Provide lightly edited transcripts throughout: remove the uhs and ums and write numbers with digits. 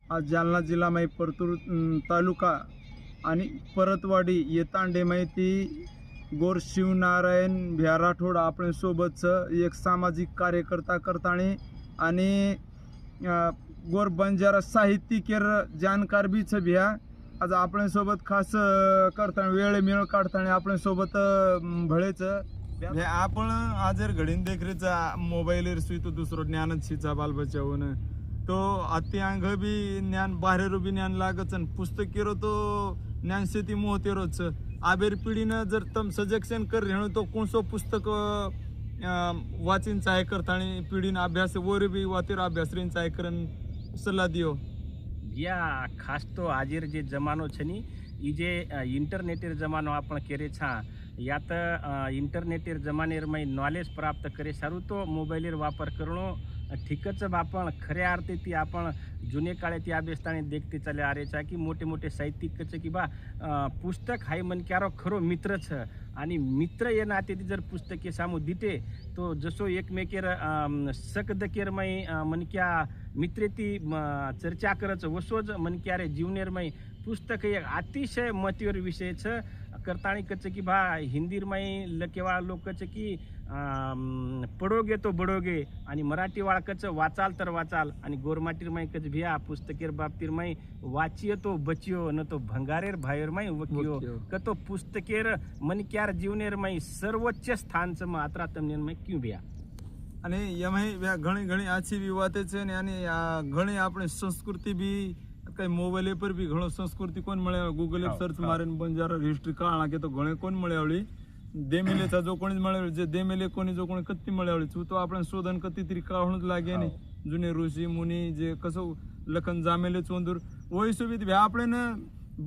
आज जालना जिल्हा मै परतूर तालुका आणि परतवाडी येतांडे माहिती गोर शिवनारायण भ्या राठोड आपण सोबतचं एक सामाजिक कार्यकर्ता करताने आणि गोर बंजारा साहित्यिकेर जानकार बीच भ्या आज आपण सोबत खास करताना वेळ मेळ काढताना आपण सोबत भळेच आपण आजर घडीन देखरेचा मोबाईल सुई दुसरो ज्ञानच शिचा बाल बचावून तो अत्यांग बी ज्ञान बाहेर बी ज्ञान लागच पुस्तक केरो तो ज्ञान शेती मोहतेरोच आबेर पिढीनं जर तम सजेक्शन कर रेणो तो कोणसो पुस्तक वाचीन चाय करतानी पिढीनं अभ्यास वर बी वातेर अभ्यास रेन चाय करन सल्ला दियो या खास तो आजेर जे जमानो छनी ई जे इंटरनेटेर जमानो आपण केरे छा यात इंटरनेटेर जमानेर मै नॉलेज प्राप्त करे सारू तो मोबाईलर वापर करणो ठीकच आपण खऱ्या अर्थे ती आपण जुने काळे ती अभ्यासताने देखते चाले आरेचा की मोठे मोठे साहित्यिकच की बा पुस्तक हाय मन क्यारो खरो मित्रच आणि मित्र ये नाते ती जर पुस्तके सामू दिते तो जसो एकमेकेर सकदकेर मै मनक्या मित्रेती चर्चा करच वसोज मनक्यारे जीवनेरमय पुस्तक एक अतिशय महत्त्वर विषय छ करताणी कच की बा हिंदीर मै लकेवा लोकच की पडोगे तो बडोगे आणि मराठी वाळकच वाचाल तर वाचाल आणि गोरमाटीर मै कच भिया पुस्तकेर बाबतीर मै वाचियो तो बचियो न तो भंगारेर भायर मै वकियो क तो पुस्तकेर मनक्यार जीवनेर मै सर्वोच्च स्थानच मात्रा तमनेन मै क्यों भिया आणि यमही घणी घणी आછી बी वाते છે ને અને ઘણી આપણે સંસ્કૃતિ બી કઈ મોબાઈલ પર બી ઘણો સંસ્કૃતિ કોણ મળે ગૂગલ એપ સર્ચ મારીને બંજારા हिस्ट्री કાળા કે તો ઘણે કોણ મળ્યાવળી દેમેલેचा जो कोणी મળ્યાવળી જે દેમેલે કોની जो कोणी कत्ती મળ્યાવળી છું તો આપણે શોધન કત્તી તરી કાળું લાગે ને जुने ऋषी मुनी जे कसं लखन जामेले चोंदूर वही सुविध भ्या આપણે ને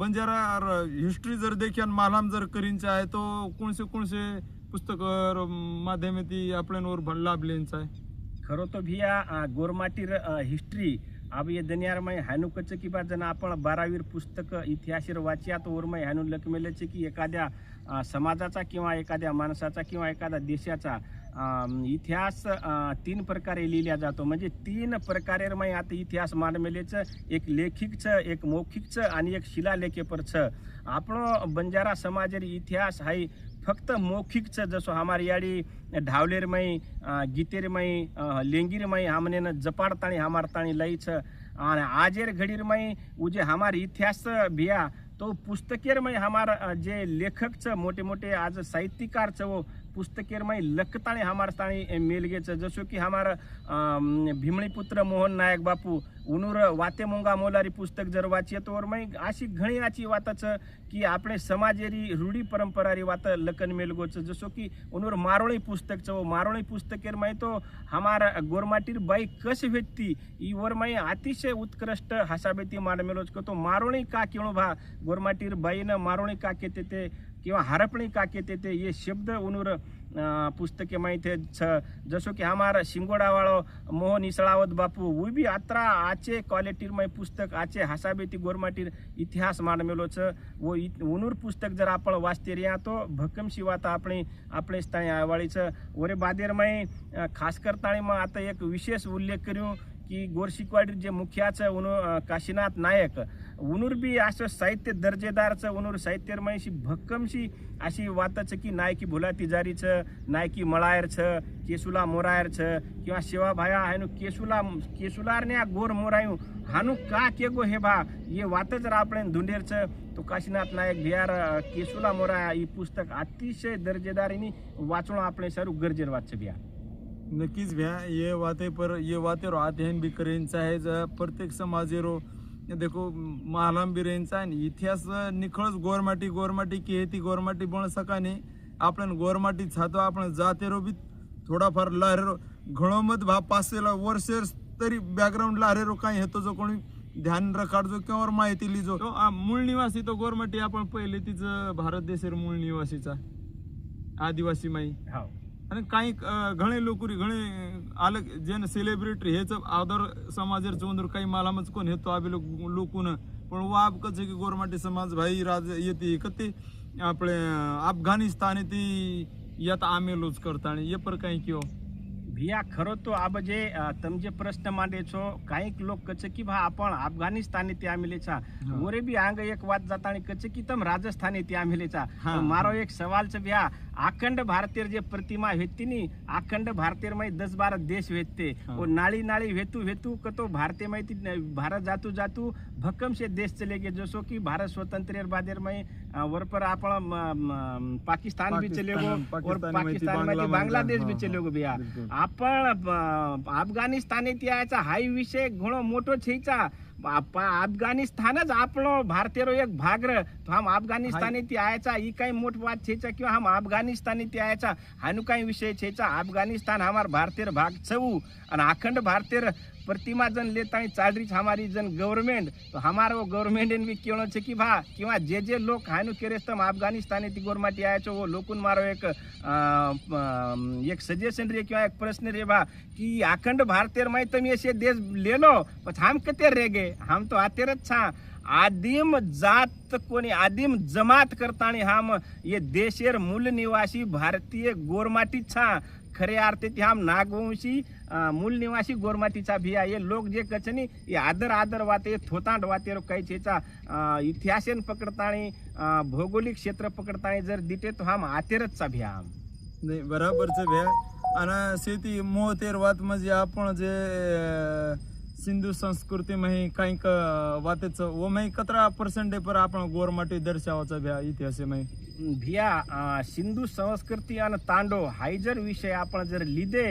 બંજારા हिस्ट्री जर देखियान मालाम जर करींचा आहे तो कोणसे पुस्तक माध्यमेती आपल्यावर लाभ लेंचा आहे खरो तो भिया गोरमाटीर हिस्ट्री अब ये दुनियार में हानू कच की बात जना आपण 12वीर पुस्तक इतिहासर वाचिया तो वर में हानू लकमेलेचे की एखाद्या समाजाचा किंवा एखाद्या माणसाचा किंवा एखाद्या देशाचा इतिहास 3 प्रकारे लिहिला जातो म्हणजे 3 प्रकारे मैं आता इतिहास मानमेलेच एक लेखिकच एक मौखिकच आणि एक शिलालेखेपरच आपण बंजारा समाजेर इतिहास हाई फक्त मौखिकच जसो हमारी याडी ढावलेर मई गीतेर मई लेंगीर मई हमने जपाडताणी हमारताणी लईच आणि आजेर घडीर मई उजे हमार इतिहास भिया तो पुस्तकेर मई हमार जे लेखकच मोठे मोठे आज साहित्यकार वो पुस्तकेर मई लखताणी हमारताणी मेलगेच जसो की हमार भीमळीपुत्र मोहन नायक बापू उनूर वाते मुंगा मोलारी पुस्तक जर वाचिये तो और मई अशी घणी आची वातच की आपले समाजेरी रूढी परंपरारी वात लखन मेलगोच जसो की उनूर मारोळी पुस्तक वो मारोळी पुस्तकेर मई तो हमार गोरमाटीर बाई कस भेटती ई वर मई अतिशय उत्कृष्ट हसाबेती मांडमेलोच को तो मारोळी का केळो भा गोरमाटीर बाईनं मारोळी का केते ते किंवा हरपणी का केते ते ये शब्द उनूर पुस्तके माहिती छ जसो की हमार शिंगोडावाळो मोहन इसळावत बापू वो भी अत्रा आचे क्वालिटीर मै पुस्तक आचे हसाबेती गोरमाटीर इतिहास मांडमेलो छ वो उनूर पुस्तक जर आपण वाचते रिया तो भक्कम शिवाता આપણે स्थायी आवाळी छ ओरे बादेर मै खास करताणी मग आता एक विशेष उल्लेख करू की गोरशिकवाडी जे मुख्याचं उन काशीनाथ नायक उनूर बी असं साहित्य दर्जेदारचं उनूर साहित्यर मैशी भक्कमशी अशी वातच की नायकी भुलाती जारीचं नायकी मळायरचं केसुला मोरायरचं किंवा शिवाभाया हायनु केसुलारने गोर मोरायू हानू का केगो हे भा ये वात जर आपण धुंडेरचं तो काशीनाथ नायक बिहार केसुला मोराया ही पुस्तक अतिशय दर्जेदारीनी वाचणं आपण सारू गरजेर वाचचं बिहार नक्कीच भ्या ये वाते पर ये वाते रो आते भी करेंचा है प्रत्येक समाजेरो देखो महालाम भी रेंचा है इतिहास निखळच गोरमाटी की हेती गोरमाटी बण सकाने आपण गोरमाटी छातो आपण जातेरो भी थोडाफार लहरेरो घणो मत भा पासेला वर्षेर तरी बॅकग्राऊंड लहरेरो काही हेतो जो कोणी ध्यान रखाडजो किंवा माहिती लिजो तो मूळ निवासी तो गोरमाटी आपण पहिले तिचं भारत देशेर मूळ निवासीचा आदिवासी माई हाव आणि काही घणे लोकुरी घणे अलग जेन सेलिब्रिटी हेच आदर समाजेर चोंदूर काही मालामच कोण हेतो आबे लोकून पण वाब कच की गोरमाटी समाज भाई राज येते कते आपले अफगाणिस्तान ती यात आमेलोच करता आणि ये पर काही किंवा ભૈયા ખરો તો આ બજે તમે જે પ્રશ્ન માંડે છો કાંઈક લોક કચે કે ભા આપણ અફઘાનિસ્તાને ત્યાં મિલે છે મોરે બી આંગ એક વાત જાતાણી કચે કે તમ રાજસ્થાને ત્યાં મિલે છે મારો એક સવાલ છે ભૈયા અખંડ ભારતીય જે પ્રતિમા વેચતી ની અખંડ ભારતીય માં 10-12 देश वेचते और नाली नाली वेतू वेतू कतो भारतीय में भारत जातू जातू भक्कम से देश चले गए जसो कि भारत स्वतंत्र बादेर में वर पर आपण पाकिस्तान भी चले गो और पाकिस्तान में बांग्लादेश भी चले गो भैया आपण अफगाणिस्ताने त्याचा हाई विषय घणो मोटो छेचा अफगाणिस्तान ज आपणो भारतीय एक भाग र तो हम अफगाणिस्ताने त्याचा ई काही मोठ बात छेचा किंवा हम अफगाणिस्ताने त्याचा हानु काही विषय छेचा अफगाणिस्तान हमार भारतीय भाग छऊ और अखंड भारतीय प्रतिमा जन लेता चाल हमारी जन गवर्नमेंट तो हमारो गवर्नमेंट भी केवल है कि भा किंवा जे लोग हानु केरेस्तम अफगाणिस्तान ती गोरमाटी आया वो लोकून मारो एक सजेशन रे किंवा एक प्रश्न रे भा कि अखंड भारतीय में तुम ऐसे देश ले लो पछ हम कते रह गए हम तो आते छा आदिम जात कोणी आदिम जमात करतानी हम ये देशेर मूल निवासी भारतीय गोरमाटी छा खरे अर्थे ते हम नागवंशी मूल निवासी गोरमाटीचा भिया ये लोग जे कचनी ये आदर आदर वाते थोतांड वाते काही छेचा इतिहासन पकडतानी भौगोलिक क्षेत्र पकडतानी जर दिटे तो हम आतेरच चा भिया हम नाही बराबरच भ्या आणि शेती मोहतेर वात म्हणजे आपण जे सिंधु संस्कृती में काही वातेच वो में 17% पर आपण गोरमाटी दर्शावाचा भ्या इतिहास में भिया सिंधु संस्कृती आणि तांडो हाई जर विषय आपण जर लिदे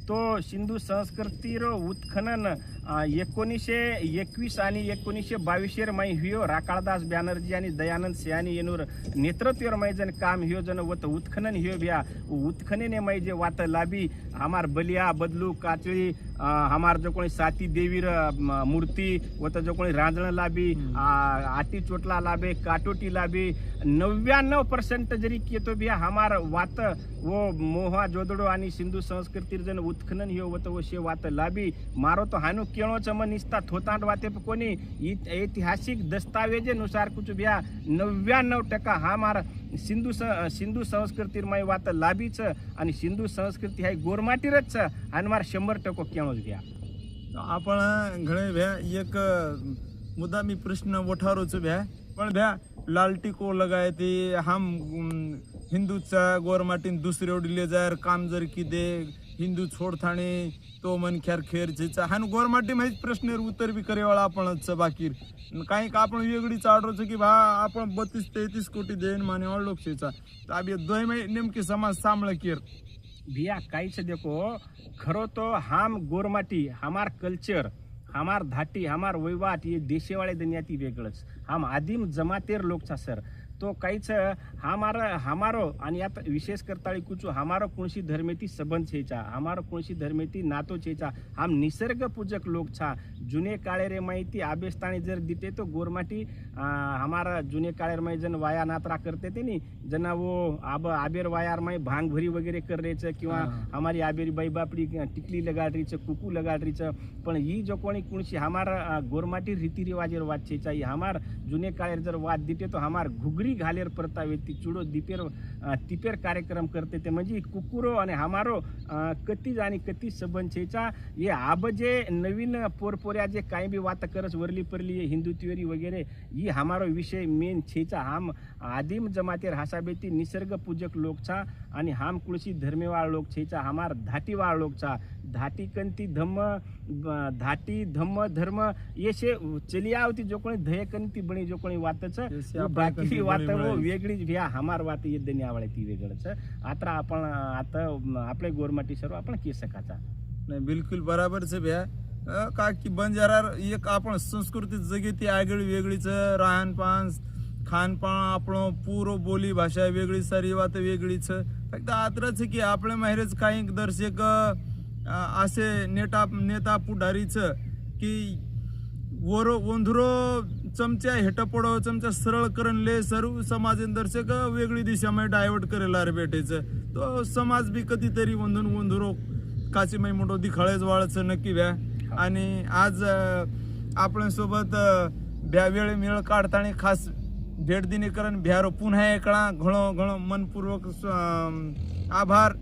तो सिंधु संस्कृती रो उत्खनन 1921 आणि 1922 मै हियो राकाळदास बॅनर्जी आणि दयानंद सियानी येनूर नेतृत्व मै जन काम हियो जन वत उत्खनन हियो भ्या उत्खनने मै जे वात लाबी हमार बलिया बदलू काचळी हमार जो कोणी साती देवीर मूर्ति वत जो कोणी रांजण लाबी आटी चोटला लाबे काटोटी लाबी 99% जरी केतो भ्या हमार वात वो मोहा जोदडो आणि सिंधु संस्कृती जन उत्खनन हियो वत वशे वात लाबी मारो तो हानु केळो चम निस्ता थोतांड वाते कोणी ऐतिहासिक दस्तावेजेनुसार कुछ भ्या 99% हमार सिंधु संस्कृती मै वात लाबीच आणि सिंधु संस्कृती हाय गोरमाटीरच आणि मार 100% केळोच भ्या आपण घणे भ्या एक मुद्दा मी प्रश्न उठारोच भ्या पण भ्या लाल टिको लगाए थे हम हिंदूचा गोरमाटीन दुसरे ओढले जार काम जर की दे हिंदू छोडथाणे तो मन ख्यार खेरचेचा हान गोरमाटी माहित प्रश्न उत्तर बी करेवाळा आपणच बाकीर काही का आपण वेगळी चाडरोच की भा आपण 32-33 कोटी देन माने लोकशेचा अब ये दोय में नेमके समाज सांभळ केर भैया काहीच देखो खरो तो हम गोरमाटी हमार कल्चर हमार धाटी हमार वैवाट ये देशेवाळे दुनियाती वेगळच हम आदिम जमातेर लोक छा सर तो काहीच हमारो आणि आता विशेष करताळी कुछ हमारो कोणशी धर्मेती संबंध छेचा हमारो कोणशी धर्मेती नातो छेचा हम निसर्ग पूजक लोग छा जुने काळे रे माहिती आबेस्तानी जर दिते तो गोरमाटी हमारा जुने काळे रे जन वाया नात्रा करते ते नी जना वो आबेर वायार में भांग भरी वगैरे कर रेच किंवा हमारी आबेरी बाई बापडी टिकली लगाड रीच कुकू लगाड रीच पण ही जो कोणी कोणशी हमारा गोरमाटी रीति रिवाजेर वात छेचा ही हमार जुने काळे जर वात दिते तो हमार घुगरी घालेर परता व्यक्ती चुडो दीपेर तिपेर कार्यक्रम करते ते म्हणजे कुकुरो आणि हमारो कती आणि कती संबंध छेचा ये आबजे नवीन पोरपोऱ्या जे काही बी वात करस वरली परली हिंदुत्वरी वगैरे ही हमारो विषय मेन छेचा हम आदिम जमातेर हसाबेती निसर्ग पूजक लोक छा आणि हम कुळशी धर्मेवाळ लोक छेचा हमार धाटीवाळ लोक छा धाटी कंती धम्म धाटी धम्म धर्म येशे चली आवती जो कोणी धय कंती बणी जो कोणी वातच बाकी वात वो वेगळीच भ्या हमार वात ये दुनियावाळे ती वेगळच आता आपण आता आपले गोरमाटी सर्व आपण के सकाचा नाही बिलकुल बराबरच भ्या का की बंजारा एक आपण संस्कृती जगेती आगळी वेगळीच राहणपान खानपान आपण पूरो बोली भाषा वेगळी सारी वात वेगळीच फक्त आत्रच की आपल्या माहेरच काही दर्शक असे नेता पुढारीच की वरो वंधुरो चमच्या हेट पडो चमच्या सरळ करणले सर्व समाज दर्शक वेगळी दिशामध्ये डायव्हर्ट करेला भेटायचं तो समाज बी कधीतरी वंधून वंधुरो काची मै मोठो दिखाळेच वाळच नक्की व्या आणि आज आपण सोबत भ्या वेळ मेळ काढताना खास भेट दिने कारण भ्यारो पुन्हा एकळा घणो घणो मनपूर्वक आभार।